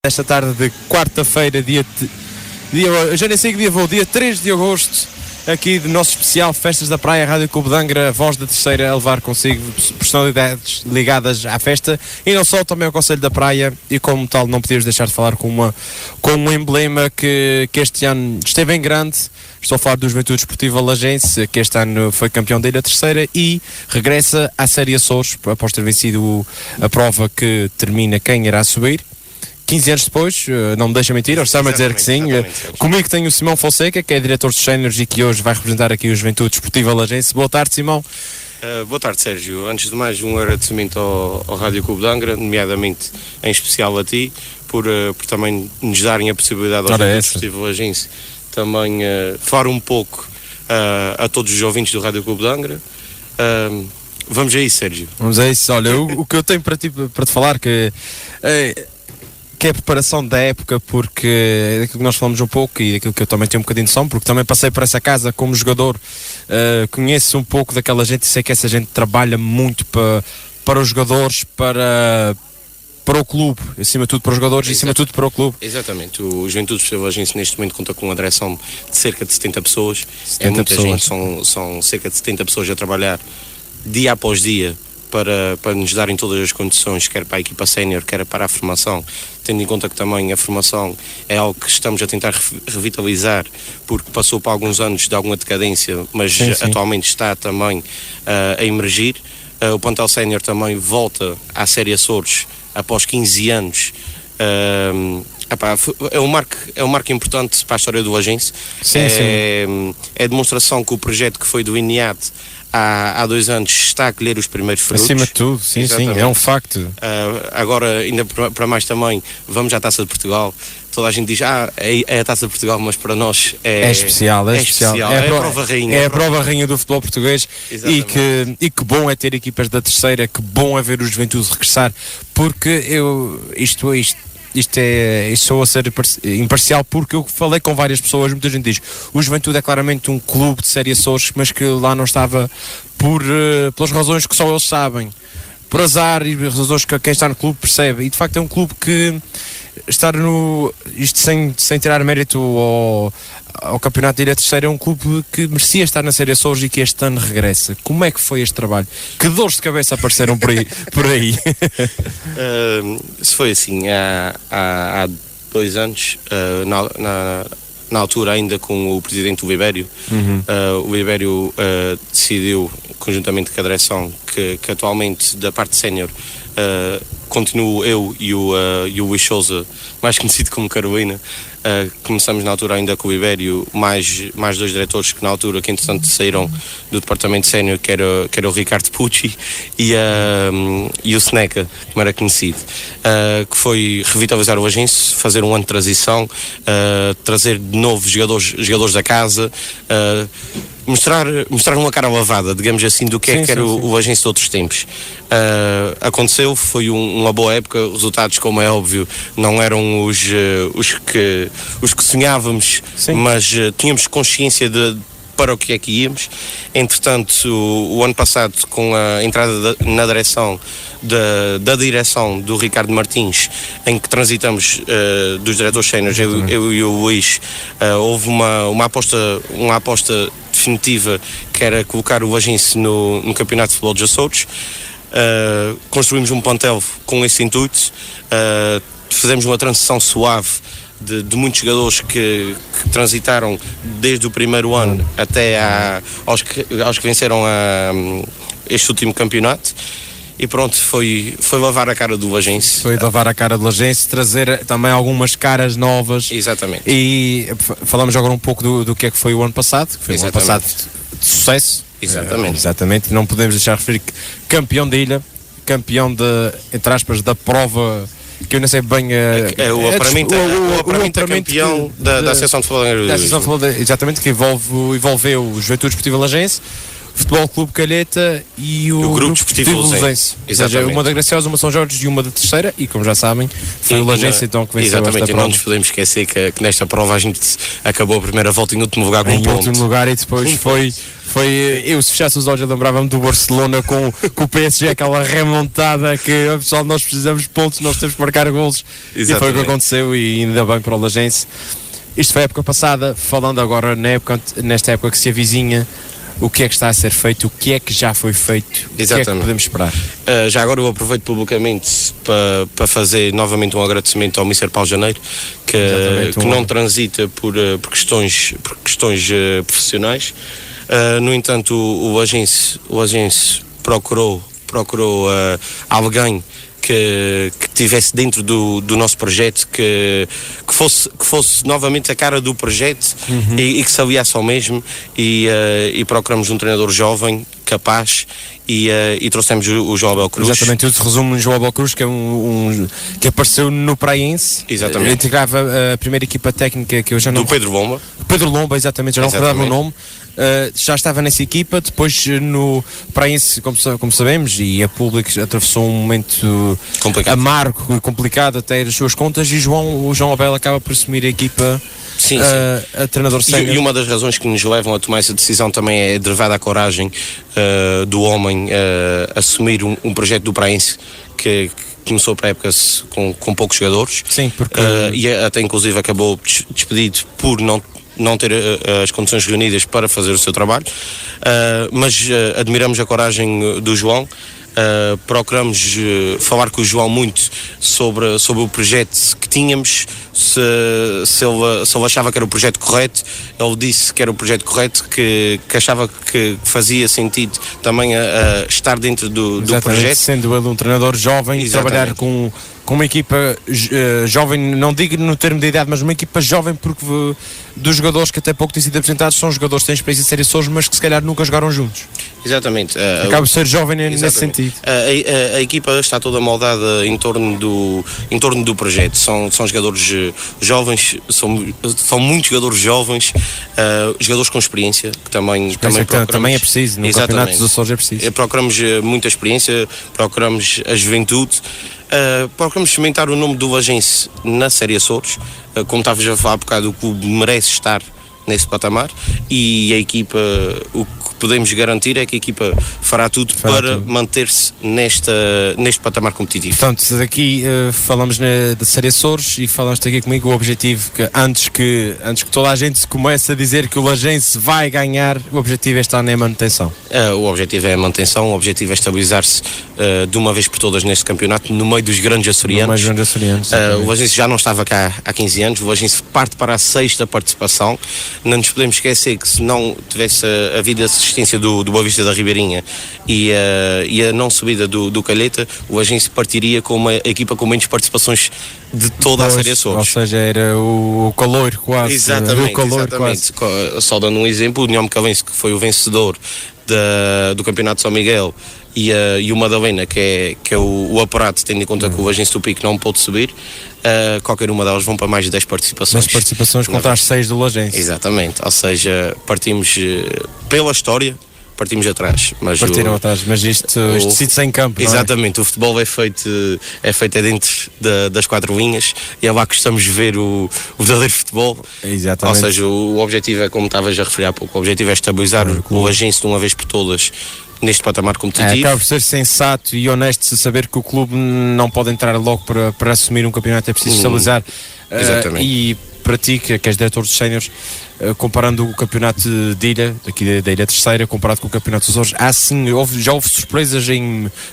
Esta tarde de quarta-feira, eu já nem sei que dia vou, dia 3 de agosto, aqui do nosso especial Festas da Praia, Rádio Clube de Angra, a voz da terceira a levar consigo personalidades ligadas à festa e não só, também ao Conselho da Praia, e como tal não podíamos deixar de falar com um emblema que este ano esteve em grande. Estou a falar do Juventude Desportiva Lagense, que este ano foi campeão da Ilha Terceira e regressa à Série Açores, após ter vencido a prova que termina quem irá subir. 15 anos depois, não me deixa mentir, está-me a dizer que sim. Comigo tenho o Simão Fonseca, que é diretor dos séniores e que hoje vai representar aqui o Juventude Desportiva Lagense. Boa tarde, Simão. Boa tarde, Sérgio. Antes de mais, um agradecimento ao Rádio Clube de Angra, nomeadamente em especial a ti, por também nos darem a possibilidade ao Juventude Desportiva Lagense também falar um pouco a todos os ouvintes do Rádio Clube de Angra. Vamos a isso, Sérgio. Vamos a isso. Olha, o que eu tenho para te falar que é a preparação da época, porque é daquilo que nós falamos um pouco e daquilo que eu também tenho um bocadinho de noção, porque também passei por essa casa como jogador, conheço um pouco daquela gente e sei que essa gente trabalha muito para os jogadores, para o clube, acima de tudo para os jogadores e acima de tudo para o clube. Exatamente, o Juventude Desportiva Lagense neste momento conta com uma direção de cerca de 70 pessoas, 70 é muita pessoas. gente, são cerca de 70 pessoas a trabalhar dia após dia para nos darem todas as condições, quer para a equipa sénior, quer para a formação, tendo em conta que também a formação é algo que estamos a tentar revitalizar, porque passou por alguns anos de alguma decadência, mas sim. Atualmente está também a emergir. O plantel sénior também volta à Série Açores após 15 anos. É um marco importante para a história do Lagense. É demonstração que o projeto que foi delineado há 2 anos está a colher os primeiros frutos. Acima de tudo, sim, é um facto. Agora, ainda para mais também, vamos à Taça de Portugal. Toda a gente diz, é a Taça de Portugal, mas para nós é especial. É a prova rainha. É a prova rainha do futebol português. E que bom é ter equipas da terceira, que bom é ver o Juventude regressar, porque sou a ser imparcial, porque eu falei com várias pessoas, muita gente diz, o Juventude é claramente um clube de Série Açores, mas que lá não estava pelas razões que só eles sabem, por azar e razões que quem está no clube percebe, e de facto é um clube que estar isto sem tirar mérito ao campeonato de Ilha Terceira, é um clube que merecia estar na Série Açores e que este ano regressa. Como é que foi este trabalho? Que dores de cabeça apareceram por aí? Se foi assim, há 2 anos, na altura ainda com o presidente do Ibério, o Ibério decidiu, conjuntamente com a direção, que atualmente da parte sénior continuo eu e o Luís Sousa, mais conhecido como Carolina. Começamos na altura ainda com o Ibério, mais 2 diretores que na altura, que entretanto saíram do departamento sénior, que era o Ricardo Pucci e o Seneca, como era conhecido, que foi revitalizar o Lagense, fazer um ano de transição, trazer de novo jogadores da casa, mostrar uma cara lavada, digamos assim, do que era o Lagense de outros tempos. Aconteceu, foi uma boa época, resultados, como é óbvio, não eram os que sonhávamos, mas tínhamos consciência para o que é que íamos. Entretanto, o ano passado, com a entrada na direção da direção do Ricardo Martins, em que transitamos dos diretores séniores, eu e o Luís, houve uma aposta definitiva, que era colocar o Lagense no Campeonato de Futebol dos Açores. Construímos um plantel com esse intuito, fizemos uma transição suave de muitos jogadores que transitaram desde o primeiro ano até aos que venceram este último campeonato. E pronto, foi lavar a cara do Lagense. Foi lavar a cara do Lagense, trazer também algumas caras novas. Exatamente. E falamos agora um pouco do que é que foi o ano passado, que foi um ano passado de sucesso. Exatamente. Não podemos deixar de referir que campeão da ilha, campeão entre aspas, da prova, que eu não sei bem... o apuramento campeão da Associação de Futebol. Exatamente, que envolveu o Juventude Desportiva Lagense. Futebol Clube Calheta e o Grupo Desportivo Luzense. Ou seja, uma da Graciosa, uma São Jorge e uma da Terceira, e como já sabem, foi o Lagense então que venceu esta prova. E não nos podemos esquecer que nesta prova a gente acabou a primeira volta em último lugar com um ponto. Em último lugar, e depois eu, se fechasse os olhos, eu lembrava-me do Barcelona com o PSG, aquela remontada que, pessoal, nós precisamos de pontos, nós temos que marcar golos. E foi o que aconteceu, e ainda bem para o Lagense. Isto foi a época passada, falando agora nesta época que se avizinha, o que é que está a ser feito, o que é que já foi feito, o que é que podemos esperar? Já agora eu aproveito publicamente para fazer novamente um agradecimento ao Mr. Paulo Janeiro, que não transita por questões profissionais. No entanto, o Lagense procurou alguém que estivesse dentro do nosso projeto, que fosse novamente a cara do projeto, e que se aliasse ao mesmo, e procuramos um treinador jovem, capaz, e trouxemos o João Abel Cruz. Exatamente, tudo se resume no João Abel Cruz, que é que apareceu no Praense. Exatamente. Integrava a primeira equipa técnica, que eu já não... Do Pedro Lomba. Pedro Lomba, exatamente, já não recordava o nome. Já estava nessa equipa, depois no Praense, como sabemos, e a público atravessou um momento amargo e complicado até as suas contas, e o João Abel acaba por assumir a equipa. Sim. A treinador sénior. E uma das razões que nos levam a tomar essa decisão também é derivada à coragem do homem assumir um projeto do Praense que começou para a época com poucos jogadores. Sim, porque... e até inclusive acabou despedido por não ter as condições reunidas para fazer o seu trabalho, mas admiramos a coragem do João. Procuramos falar com o João muito sobre o projeto que tínhamos, se ele achava que era o projeto correto. Ele disse que era o projeto correto, que achava que fazia sentido também estar dentro do projeto. Sendo ele um treinador jovem, trabalhar com uma equipa jovem, não digo no termo de idade, mas uma equipa jovem, porque dos jogadores que até pouco têm sido apresentados são jogadores que têm experiência em Série Açores, mas que se calhar nunca jogaram juntos. Exatamente. Acaba de ser jovem nesse sentido. A equipa está toda moldada em torno do projeto. São jogadores jovens, são muitos jogadores jovens, jogadores com experiência, que também é preciso, no Campeonato dos Açores é preciso. Procuramos muita experiência, procuramos a juventude. Procuramos cimentar o nome do Lagense na Série Açores. Como estavas a falar há bocado, o clube merece estar nesse patamar, e a equipa, o que podemos garantir é que a equipa fará tudo para manter-se neste patamar competitivo. Portanto, daqui falamos da Série Açores, e falamos aqui comigo o objetivo, que antes que toda a gente se comece a dizer que o Lagense vai ganhar, o objetivo é estar na manutenção. O objetivo é a manutenção, o objetivo é estabilizar-se de uma vez por todas neste campeonato, no meio dos grandes açorianos. O Lagense já não estava cá há 15 anos, o Lagense parte para a 6ª participação. Não nos podemos esquecer que, se não tivesse havido a assistência do Boa Vista da Ribeirinha e a não subida do Calheta, o Lagense partiria com uma equipa com menos participações de toda a Série Açores. Ou seja, era o calor quase. Exatamente. Quase. Só dando um exemplo, o União Calense, que foi o vencedor do Campeonato de São Miguel, e o Madalena, que é o aparato, tendo em conta que o Lagense do Pico não pôde subir, qualquer uma delas vão para mais de 10 participações. 10 participações contra as 6 do Lagense. Exatamente, ou seja, partimos pela história, partimos atrás. Partiram atrás, mas isto decide-se em campo. Exatamente, não é? O futebol é feito dentro das 4 linhas, e é lá que estamos a ver o verdadeiro futebol. Exatamente. Ou seja, o objetivo é, como estavas a referir há pouco, o objetivo é estabilizar o Lagense de uma vez por todas neste patamar competitivo. Acaba por ser sensato e honesto de saber que o clube não pode entrar logo para assumir um campeonato, é preciso estabilizar. Exatamente. E para ti, que és diretor dos séniores, comparando o campeonato de ilha, aqui da Ilha Terceira, comparado com o campeonato dos Açores, já houve surpresas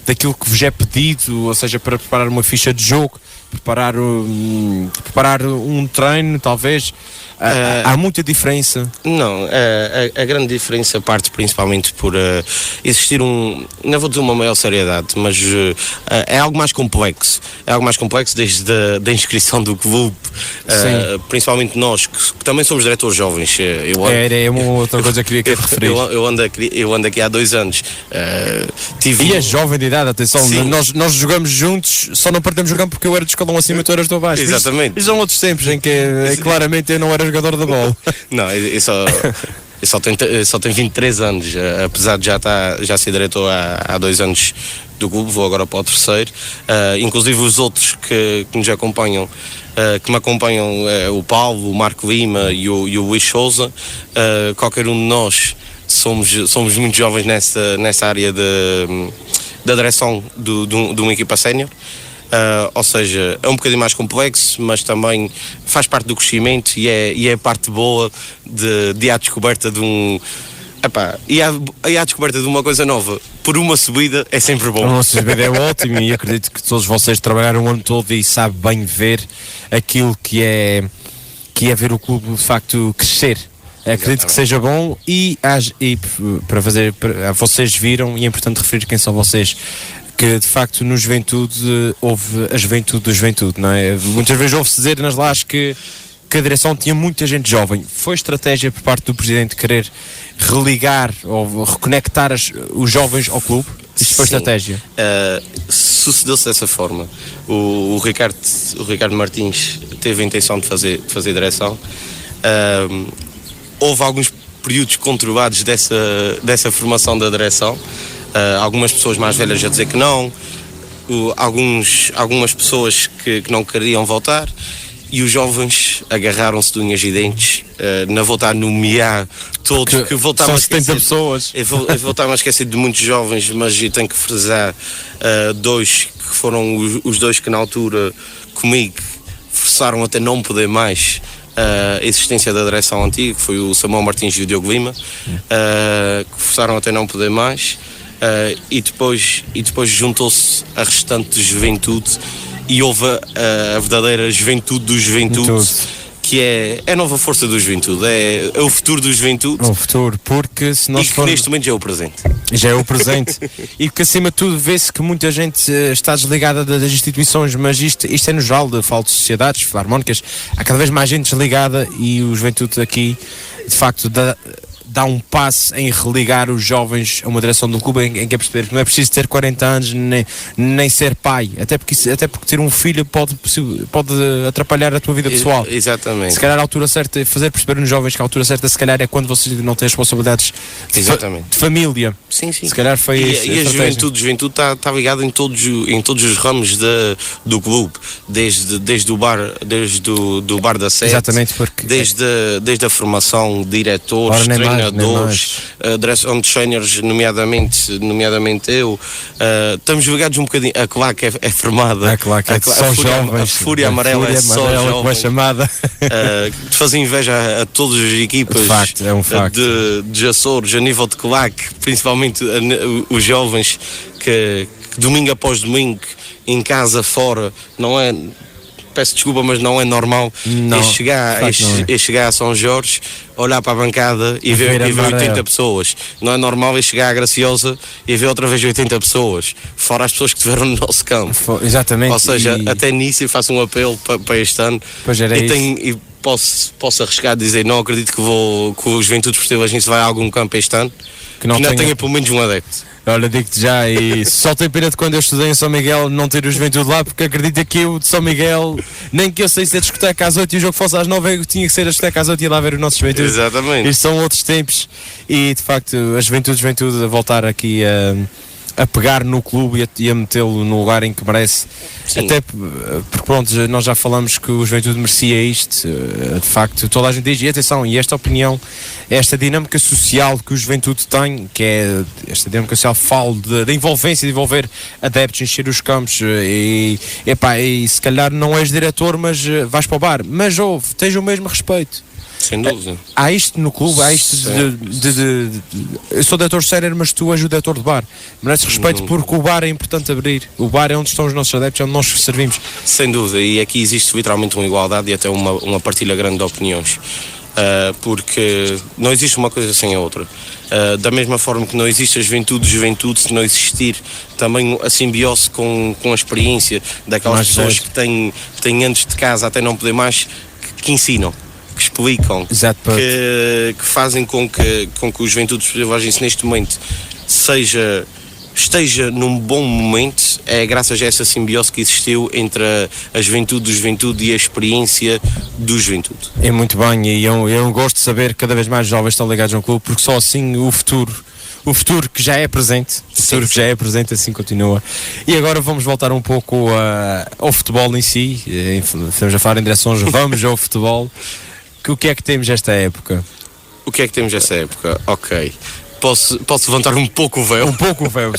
daquilo que vos é pedido, ou seja, para preparar uma ficha de jogo, preparar um treino, talvez. Há muita diferença? Não, a grande diferença parte principalmente por existir não vou dizer uma maior seriedade, mas é algo mais complexo. É algo mais complexo desde a inscrição do clube, principalmente nós, que também somos diretores jovens. É uma outra coisa que queria referir. Eu ando aqui há 2 anos. E é jovem de idade, atenção, nós jogamos juntos, só não partimos jogar porque eu era de escalão acima e tu eras do abaixo. Exatamente. Isto são outros tempos em que claramente eu não era jogador da bola. Não, só tem 23 anos, apesar de já ser diretor há 2 anos do clube, vou agora para o terceiro. Inclusive os outros que nos acompanham, que me acompanham, o Paulo, o Marco Lima e o Luís Souza. Qualquer um de nós somos muito jovens nessa área da direção de uma equipa sénior. Ou seja, é um bocadinho mais complexo, mas também faz parte do crescimento e é a parte boa de ir à descoberta de um... e à descoberta de uma coisa nova por uma subida é sempre bom. Uma subida é ótimo e acredito que todos vocês trabalharam o ano todo e sabem bem ver aquilo que é ver o clube de facto crescer. Acredito que seja bom e para vocês viram, e é importante referir quem são vocês, que de facto no Juventude houve a juventude do Juventude, não é? Muitas vezes ouve-se dizer nas lajes que a direção tinha muita gente jovem. Foi estratégia por parte do presidente querer religar ou reconectar os jovens ao clube? Isso foi estratégia? Sucedeu-se dessa forma. O Ricardo Martins teve a intenção de fazer direção. Houve alguns períodos conturbados dessa formação da direção. Algumas pessoas mais velhas a dizer que não, algumas pessoas que não queriam voltar, e os jovens agarraram-se de unhas e dentes na voltar a nomear todos, que voltavam a esquecer. 70 pessoas. Voltavam a esquecer de muitos jovens, mas eu tenho que frisar dois que foram os dois que na altura comigo forçaram até não poder mais a existência da direção antiga, que foi o Samuel Martins e o Diogo Lima, que forçaram até não poder mais. E depois juntousse a restante juventude e houve a verdadeira juventude do Juventude, que é a nova força do Juventude, é o futuro do Juventude. É o futuro, porque se nós neste momento já é o presente. Já é o presente. E que acima de tudo vê-se que muita gente está desligada das instituições, mas isto é no geral, falo de sociedades filarmónicas, há cada vez mais gente desligada e o Juventude aqui de facto dá um passo em religar os jovens a uma direção do clube em que é perceber que não é preciso ter 40 anos nem ser pai, até porque ter um filho pode atrapalhar a tua vida pessoal. Exatamente. Se calhar a altura certa, fazer perceber nos jovens que a altura certa se calhar é quando vocês não têm responsabilidades de família. Sim. Se calhar foi isso. E a juventude está ligada em todos os ramos do clube, desde o bar da sede. Exatamente, porque desde a formação, diretores, treinadores, direção de séniores, nomeadamente eu, estamos ligados um bocadinho. A claque é formada. A claque é só jovens. A Fúria Amarela é só jovens. É chamada. Fazem inveja a todas as equipas. De facto, é um facto. De Açores, a nível de claque, principalmente os jovens que domingo após domingo, em casa, fora, não é... Peço desculpa, mas não é normal chegar a São Jorge, olhar para a bancada e ver 80 pessoas. Não é normal chegar à Graciosa e ver outra vez 80 pessoas, fora as pessoas que estiveram no nosso campo. Exatamente. Ou seja, até nisso eu faço um apelo para este ano. E posso arriscar a dizer, não acredito que o Juventude Esportiva Agência vai a algum campo este ano que não tenha pelo menos um adepto. Olha, digo-te já, e só tenho pena de quando eu estudei em São Miguel não ter o Juventude lá, porque acredito que eu de São Miguel, nem que eu sei se a discoteca às 8 e o jogo fosse às 9, eu tinha que ser a discoteca às 8 e ir lá ver o nosso Juventude. Exatamente. Isto são outros tempos e de facto a Juventude a voltar aqui a pegar no clube e a metê-lo no lugar em que merece. Sim. Até porque pronto, nós já falamos que o Juventude merecia isto, de facto toda a gente diz, e atenção, e esta opinião, esta dinâmica social que o Juventude tem, que é esta dinâmica social, falo da envolvência, de envolver adeptos, encher os campos e se calhar não és diretor, mas vais para o bar, mas tens o mesmo respeito. Sem dúvida. Há isto no clube, há isto eu sou diretor sénior, mas tu és o diretor de bar. Merece respeito porque o bar é importante abrir. O bar é onde estão os nossos adeptos, é onde nós servimos. Sem dúvida, e aqui existe literalmente uma igualdade e até uma partilha grande de opiniões. Porque não existe uma coisa sem a outra. Da mesma forma que não existe a juventude, se não existir também a simbiose com a experiência daquelas pessoas que têm antes de casa até não poder mais, que ensinam, que explicam, que fazem com que o Juventude Esportiva Agência neste momento seja esteja num bom momento, é graças a essa simbiose que existiu entre a juventude do Juventude e a experiência do Juventude. É muito bem, e eu gosto de saber que cada vez mais jovens estão ligados a um clube, porque só assim o futuro que já é presente, assim continua. E agora vamos voltar um pouco ao futebol em si, estamos a falar em direções, vamos ao futebol. O que é que temos esta época? O que é que temos esta época? Ok. Posso levantar um pouco o véu? Um pouco o véu.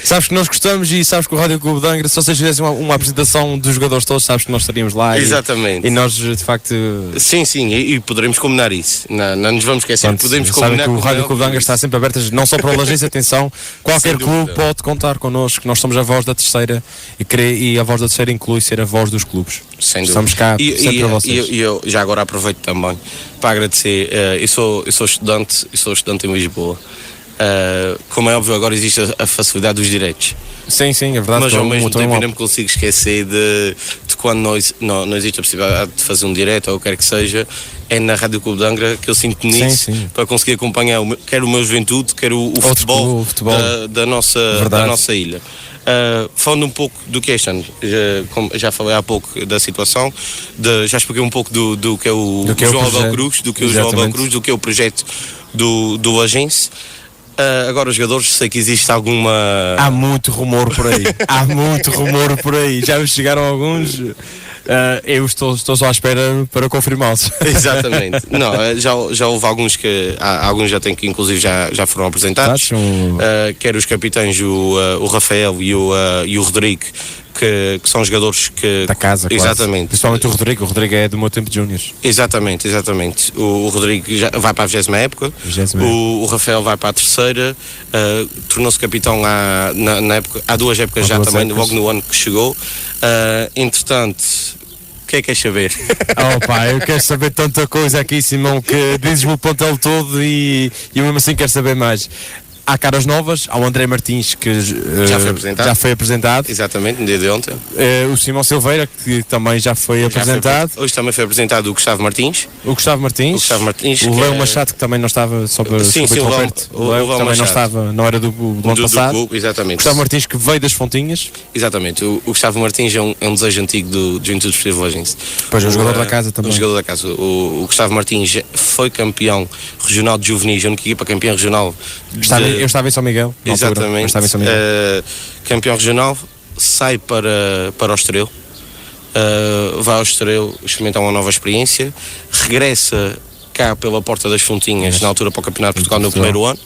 Sabes que nós gostamos e sabes que o Rádio Clube de Angra, se vocês fizessem uma apresentação dos jogadores todos, sabes que nós estaríamos lá. Exatamente. E nós, de facto... Sim, e poderemos combinar isso. Não nos vamos esquecer. Pronto, podemos sabem combinar que o Rádio Clube de Angra está sempre aberto, não só para o Lajinhas, atenção, qualquer clube pode contar connosco, nós somos a voz da terceira e a voz da terceira inclui ser a voz dos clubes. Sem dúvida. Estamos cá sempre a vocês. E eu já agora aproveito também para agradecer. Eu sou estudante em Lisboa. Como é óbvio, agora existe a facilidade dos direitos. Sim, é verdade. Mas ao mesmo tempo eu não me consigo esquecer de quando não existe a possibilidade de fazer um direto ou o que quer que seja, é na Rádio Clube de Angra que eu sinto nisso, para conseguir acompanhar quer o meu Juventude, quer o futebol da nossa ilha. Falando um pouco do que é este ano, já falei há pouco da situação, já expliquei um pouco do que é o João Abel Cruz, do que é o projeto do Agência. Agora os jogadores, sei que existe alguma... Há muito rumor por aí, já me chegaram alguns, eu estou só à espera para confirmá-los. Exatamente, não, já houve alguns alguns já têm que inclusive já foram apresentados, quer os capitães, o Rafael e o Rodrigo, que são jogadores que... Da casa, exatamente. Principalmente o Rodrigo é do meu tempo de júniores. Exatamente. O Rodrigo já vai para a 20ª época, o Rafael vai para a 3ª, tornou-se capitão na época, há 2 épocas já também, logo no ano que chegou. Entretanto, o que é que queres saber? Eu quero saber tanta coisa aqui, Simão, que dizes-me o plantel todo e eu mesmo assim quero saber mais. Há caras novas, há o André Martins, que já foi apresentado. Exatamente, no dia de ontem. O Simão Silveira, que também já foi apresentado. Hoje também foi apresentado o Gustavo Martins. O Léo Machado, que também não estava, só para o Léo também não estava, não era do ano passado. Exatamente. Gustavo Martins, que veio das Fontinhas. Exatamente. O Gustavo Martins é um desejo antigo do Juventude Desportivo Lajinense. Pois, o jogador da casa também. O jogador da casa. O Gustavo Martins foi campeão regional de juvenis, a única equipa campeã regional. Eu estava em São Miguel. Exatamente. Campeão regional, sai para o Estoril, vai ao Estoril experimentar uma nova experiência, regressa cá pela Porta das Fontinhas, na altura para o Campeonato de Portugal no primeiro ano,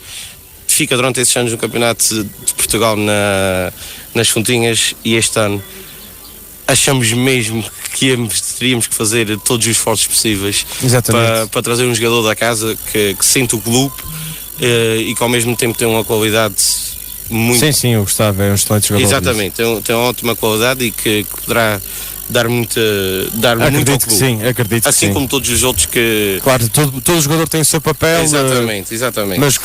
fica durante esses anos no Campeonato de Portugal nas Fontinhas, e este ano achamos mesmo que teríamos que fazer todos os esforços possíveis para trazer um jogador da casa que sente o clube e que ao mesmo tempo tem uma qualidade muito... Sim, o Gustavo é um excelente jogador. Exatamente, tem uma ótima qualidade e que poderá dar muito ao clube. Sim, acredito assim que como todos os outros que... Claro, todo jogador tem o seu papel. Exatamente. Mas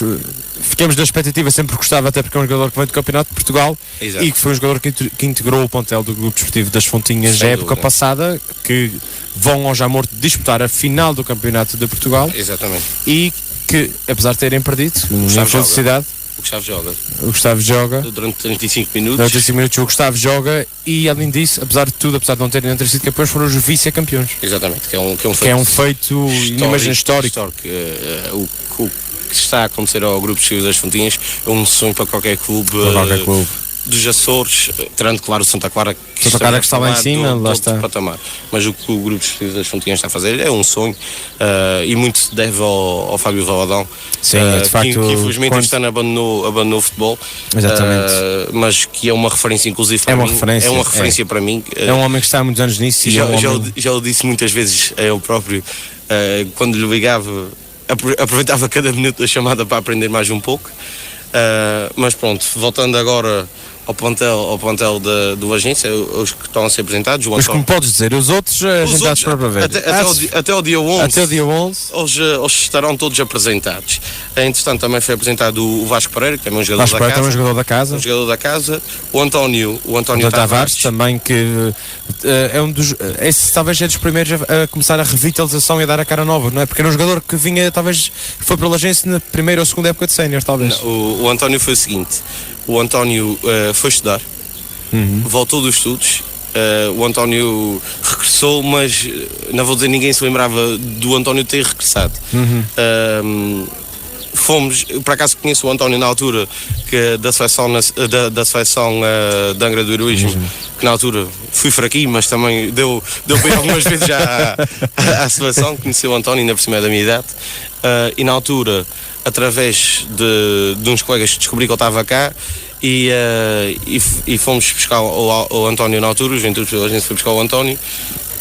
ficamos na expectativa, sempre gostava, até porque é um jogador que vem do Campeonato de Portugal. Exato. E que foi um jogador que integrou o plantel do Grupo Desportivo das Fontinhas na época passada, que vão ao Jamor disputar a final do Campeonato de Portugal. Exatamente. E que, apesar de terem perdido, na felicidade, o Gustavo joga durante 35 minutos. Durante 35 minutos o Gustavo joga e, além disso, apesar de tudo, apesar de não terem sido campeões, foram os vice-campeões. Exatamente, que é um feito histórico. O que está a acontecer ao Grupo Desportivo das Fontinhas é um sonho para qualquer clube. Dos Açores, tirando claro o Santa Clara que está lá em cima, lá está. Patamar. Mas o que o Grupo Desportivo das Fontinhas está a fazer é um sonho, e muito se deve ao Fábio Valadão. Sim, de facto, que infelizmente este ano abandonou o futebol. Exatamente. Mas que é uma referência inclusive para mim. É uma referência para mim. É um homem que está há muitos anos nisso. E já o disse muitas vezes a ele próprio, quando lhe ligava, aproveitava cada minuto da chamada para aprender mais um pouco. Mas pronto, voltando agora ao plantel do Agência, os que estão a ser apresentados. Mas como podes dizer, os outros a gente está a esperar para ver. Até ao dia 11. Até o dia 11. Eles estarão todos apresentados. Entretanto, também foi apresentado o Vasco Pereira, que é um jogador da casa. Um jogador da casa. O António Tavares, também, que é um dos... Esse talvez é dos primeiros a começar a revitalização e a dar a cara nova, não é? Porque era um jogador que vinha, talvez, foi pela Agência na primeira ou segunda época de sénior, talvez. Não, o António foi o seguinte... o António foi estudar, voltou dos estudos. O António regressou, mas não vou dizer, ninguém se lembrava do António ter regressado. Fomos, por acaso conheço o António na altura da seleção de Angra do Heroísmo, que na altura fui fraquinho, mas também deu para ir algumas vezes já à seleção. Conheci o António, ainda por cima da minha idade, e na altura, através de uns colegas, descobri que ele estava cá. E fomos buscar o António na altura, o Juventude a gente foi buscar o António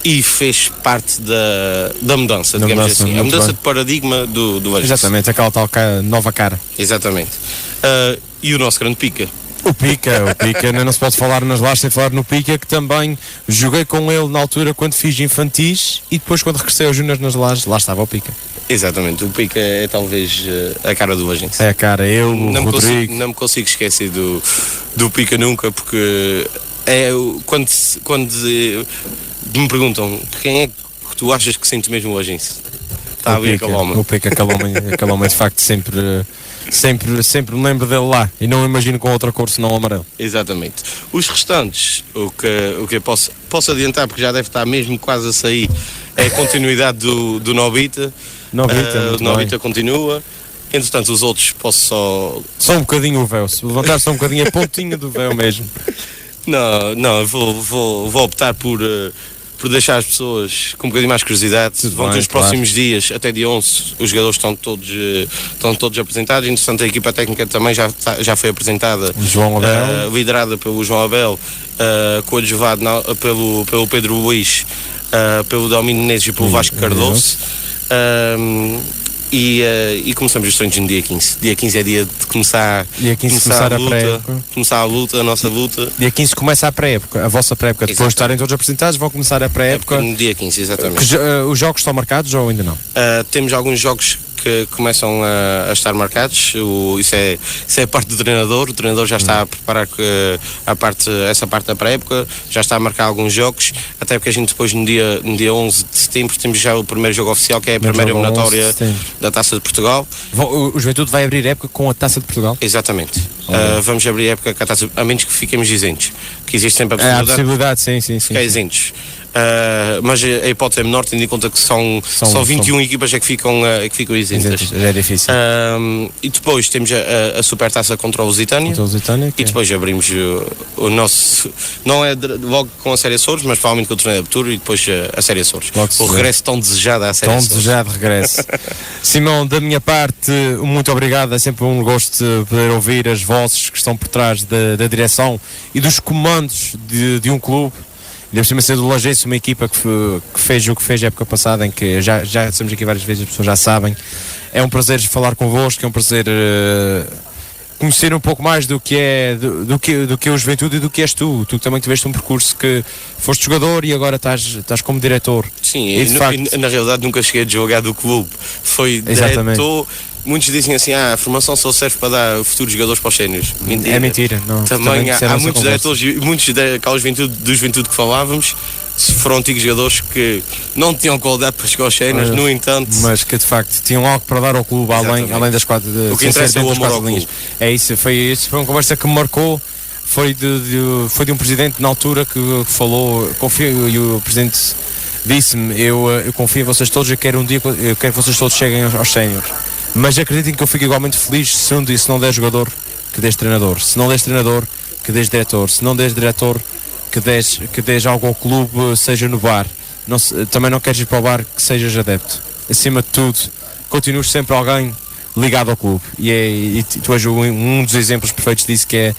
e fez parte da mudança, digamos assim, a mudança de paradigma do Agência. Exatamente, aquela tal nova cara. Exatamente. E o nosso grande Pica. O Pica, não se pode falar nas Lajes sem falar no Pica, que também joguei com ele na altura quando fiz infantis e depois quando regressei aos Júniors nas Lajes, lá estava o Pica. Exatamente, o Pica é talvez a cara do Agência. É a cara, eu, o Rodrigo. Não me consigo esquecer do Pica nunca, porque quando me perguntam quem é que tu achas que sente mesmo o Agência, está ali aquele homem. O Pica, aquele homem de facto sempre me lembro dele lá e não imagino com outra cor senão o amarelo. Exatamente. Os restantes, o que eu posso adiantar, porque já deve estar mesmo quase a sair, é a continuidade do Nobita. O Nobita continua. Entretanto, os outros posso só um bocadinho o véu, se levantar só um bocadinho a pontinha do véu mesmo. Não, vou optar por deixar as pessoas com um bocadinho mais curiosidade. Vão ter os próximos dias, até dia 11, os jogadores estão todos apresentados. Entretanto, a equipa técnica também já foi apresentada, João Abel. Liderada pelo João Abel, coadjuvado pelo Pedro Luís, pelo Domínio Menezes e pelo Vasco Cardoso. E começamos os treinos no dia 15. Dia 15 é dia de começar a luta, começar a luta, a nossa luta. Dia 15 começa a pré-época, a vossa pré-época. Depois de estarem todos apresentados, vão começar a pré-época. No dia 15, exatamente. Os jogos estão marcados ou ainda não? Temos alguns jogos que começam a estar marcados. Isso é a parte do treinador. O treinador já está a preparar essa parte da pré-época, já está a marcar alguns jogos, até porque a gente depois no dia 11 de setembro temos já o primeiro jogo oficial, que é a primeira eliminatória da Taça de Portugal. O Juventude vai abrir época com a Taça de Portugal? Exatamente. Vamos abrir época com a Taça, a menos que fiquemos isentos, que existe sempre a possibilidade, sim. Ficar isentos. Mas a hipótese é menor, tendo em conta que só 21 equipas é que ficam isentas. Já é difícil. E depois temos a Supertaça contra o Lusitânia. E depois abrimos o nosso, não é logo com a Série Açores, mas provavelmente com o torneio de abertura e depois a Série Açores. O regresso tão desejado à Série Açores. Tão desejado regresso. Simão, da minha parte, muito obrigado. É sempre um gosto de poder ouvir as vozes que estão por trás da direção e dos comandos de um clube. Deve ser do Lajense, uma equipa que fez o que fez a época passada, em que já estamos aqui várias vezes, as pessoas já sabem. É um prazer falar convosco, é um prazer conhecer um pouco mais do que é o Juventude e do que és tu. Tu também tiveste um percurso que foste jogador e agora estás como diretor. Sim, e na realidade nunca cheguei a jogar do clube. Foi diretor. Muitos dizem assim, a formação só serve para dar futuros jogadores para os séniores. Mentira. É mentira. Não, também há muitos diretores e muitos daquela Juventude que falávamos foram antigos jogadores que não tinham qualidade para chegar aos séniores, no entanto... Mas que de facto tinham algo para dar ao clube, além das quatro... O que interessa é o amor ao clube. É isso, foi uma conversa que me marcou. Foi de um presidente na altura que falou, confio, e o presidente disse-me, eu confio em vocês todos, eu quero que vocês todos cheguem aos séniores. Mas acreditem que eu fico igualmente feliz se não der jogador, que des treinador. Se não des treinador, que des diretor. Se não des diretor, que des algo ao clube, seja no bar. Também não queres ir para o bar, que sejas adepto. Acima de tudo, continues sempre alguém ligado ao clube. E tu és um dos exemplos perfeitos disso, que é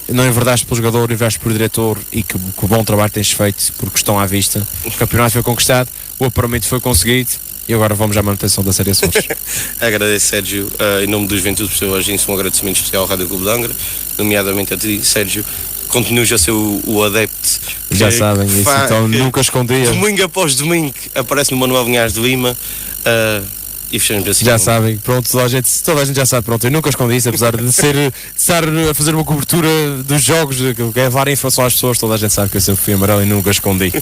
não enverdaste pelo jogador, enverdaste por diretor, e que bom trabalho tens feito, porque estão à vista. O campeonato foi conquistado, o apuramento foi conseguido. E agora vamos à manutenção da Série Açores. Agradeço, Sérgio, em nome dos Juventude por seu agência, um agradecimento especial ao Rádio Clube de Angra, nomeadamente a ti, Sérgio. Continuas a ser o adepto. Já sabem isso, então nunca escondia. Domingo após domingo aparece no Manuel Linhares de Lima. E fechamos assim. Já sabem, pronto, toda a gente já sabe, pronto, eu nunca escondi isso, apesar de estar a fazer uma cobertura dos jogos, que é levar a informação às pessoas, toda a gente sabe que eu sempre fui amarelo e nunca escondi.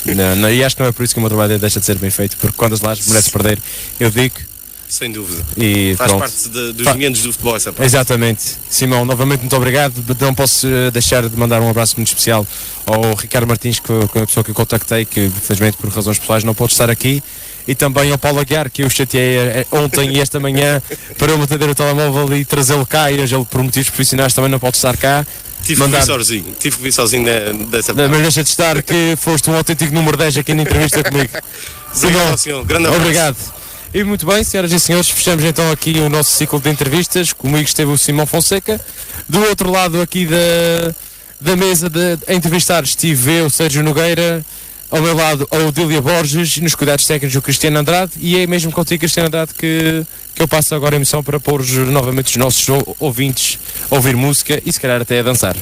E acho que não é por isso que o meu trabalho deixa de ser bem feito, porque quando as lajes mereces perder, eu digo, Sem dúvida. E faz pronto. parte dos momentos do futebol essa parte. Exatamente. Simão, novamente muito obrigado. Não posso deixar de mandar um abraço muito especial ao Ricardo Martins, que é a pessoa que eu contactei, que infelizmente por razões pessoais não pôde estar aqui, e também ao Paulo Aguiar, que eu chateei ontem e esta manhã para eu me atender o telemóvel e trazê-lo cá, e hoje ele por motivos profissionais também não pode estar cá. Tive que vir sozinho dessa parte. Mas deixa de estar que foste um autêntico número 10 aqui na entrevista comigo. Obrigado, senhor. Grande abraço. Obrigado. E muito bem, senhoras e senhores, fechamos então aqui o nosso ciclo de entrevistas. Comigo esteve o Simão Fonseca. Do outro lado aqui da mesa a entrevistar estive eu, Sérgio Nogueira. Ao meu lado, a Odília Borges, e nos cuidados técnicos o Cristiano Andrade, e é mesmo contigo, Cristiano Andrade, que eu passo agora a emissão para pôr novamente os nossos ouvintes a ouvir música e se calhar até a dançar.